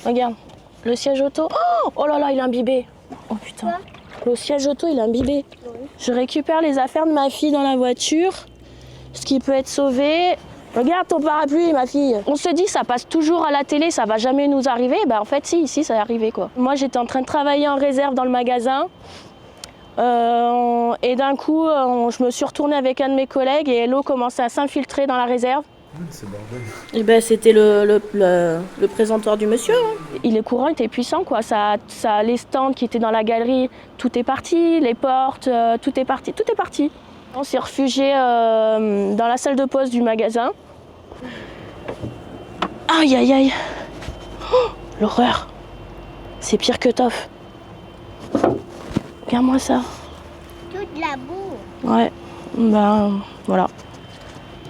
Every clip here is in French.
Regarde, le siège auto. Oh là là, il est imbibé. Oh putain. Le siège auto, il est imbibé. Je récupère les affaires de ma fille dans la voiture. Ce qui peut être sauvé. Regarde ton parapluie, ma fille. On se dit ça passe toujours à la télé, ça va jamais nous arriver. Bah en fait si, ici ça est arrivé quoi. Moi j'étais en train de travailler en réserve dans le magasin. Et d'un coup, je me suis retournée avec un de mes collègues et l'eau commençait à s'infiltrer dans la réserve. C'est bordel. Et ben c'était le présentoir du monsieur. Hein. Les courants étaient puissants quoi. Ça, les stands qui étaient dans la galerie, tout est parti, les portes, tout est parti. On s'est réfugié dans la salle de pause du magasin. Aïe aïe aïe. Oh, l'horreur. C'est pire que Toff. Regarde-moi ça. Toute la boue. Ouais, ben voilà.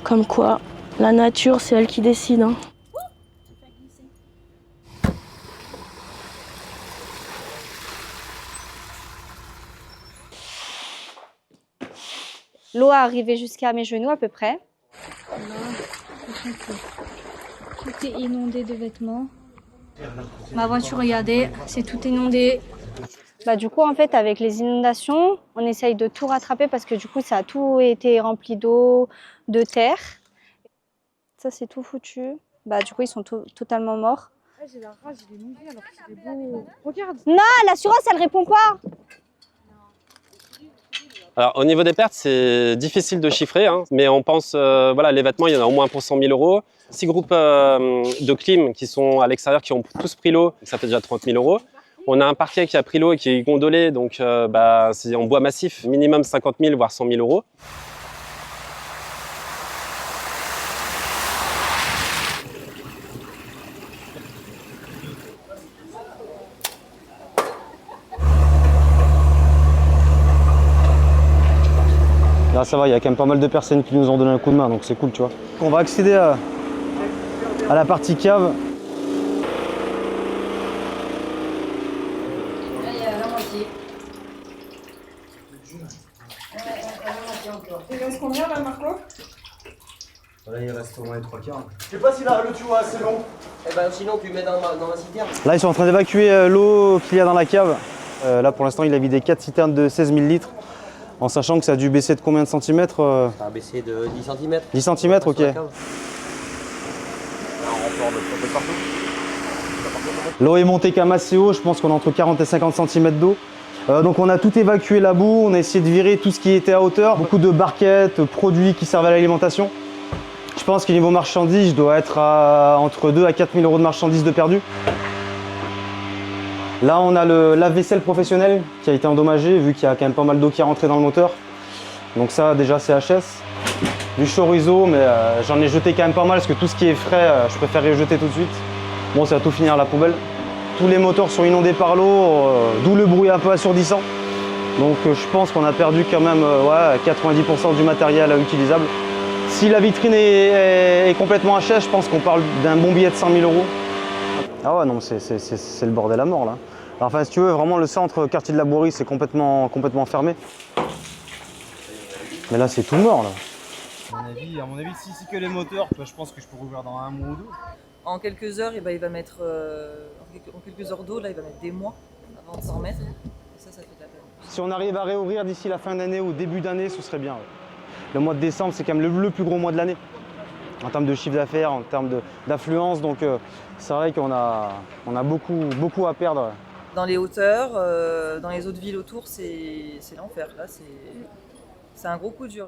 Comme quoi, la nature, c'est elle qui décide. Hein. L'eau est arrivée jusqu'à mes genoux à peu près. Tout est inondé de vêtements. Ma voiture, regardez, c'est tout inondé. Du coup, en fait, avec les inondations, on essaye de tout rattraper parce que du coup, ça a tout été rempli d'eau, de terre. Ça, c'est tout foutu. Du coup, ils sont totalement morts. J'ai la rage, il est mouillé alors qu'il est beau. Regarde. Non, l'assurance, elle répond pas. Alors au niveau des pertes, c'est difficile de chiffrer, hein, mais on pense, voilà, les vêtements, il y en a au moins pour 100 000 €. 6 groupes de clim qui sont à l'extérieur, qui ont tous pris l'eau, ça fait déjà 30 000 €. On a un parquet qui a pris l'eau et qui est gondolé, donc c'est en bois massif, minimum 50 000 voire 100 000 €. Là ça va, il y a quand même pas mal de personnes qui nous ont donné un coup de main, donc c'est cool, tu vois. On va accéder à la partie cave. Là, il y a la moitié. Il reste combien là, Marco? Là, il reste au moins les 3 quarts. Je sais pas si le tuyau est assez long. Eh ben sinon tu mets dans ma citerne. Là ils sont en train d'évacuer l'eau qu'il y a dans la cave. Là pour l'instant il a vidé 4 citernes de 16 000 litres. En sachant que ça a dû baisser de combien de centimètres Ça a baissé de 10 cm. 10 cm, ok. L'eau est montée quand même assez haut, je pense qu'on a entre 40 et 50 cm d'eau. Donc on a tout évacué la boue, on a essayé de virer tout ce qui était à hauteur. Beaucoup de barquettes, produits qui servent à l'alimentation. Je pense qu'au niveau marchandises, je dois être à entre 2 à 4 000 € de marchandises de perdu. Là, on a le lave-vaisselle professionnel qui a été endommagé, vu qu'il y a quand même pas mal d'eau qui est rentrée dans le moteur. Donc ça, déjà, c'est HS. Du chorizo, mais j'en ai jeté quand même pas mal, parce que tout ce qui est frais, je préfère les jeter tout de suite. Bon, ça va tout finir à la poubelle. Tous les moteurs sont inondés par l'eau, d'où le bruit un peu assourdissant. Donc je pense qu'on a perdu quand même 90% du matériel utilisable. Si la vitrine est complètement HS, je pense qu'on parle d'un bon billet de 100 000 €. Ah ouais, non, c'est le bordel à mort là. Alors, enfin, si tu veux, vraiment le centre, quartier de la Bourrie, c'est complètement fermé. Mais là, c'est tout mort là. À mon avis, si c'est que les moteurs, je pense que je peux rouvrir dans un mois ou deux. En quelques heures, il va mettre en quelques heures d'eau, là, il va mettre des mois avant de s'en remettre. Et ça fait de la peine. Si on arrive à réouvrir d'ici la fin d'année ou début d'année, ce serait bien. Ouais. Le mois de décembre, c'est quand même le plus gros mois de l'année. En termes de chiffre d'affaires, en termes d'affluence, donc c'est vrai qu'on a beaucoup à perdre. Dans les hauteurs, dans les autres villes autour, c'est l'enfer. Là, c'est un gros coup dur.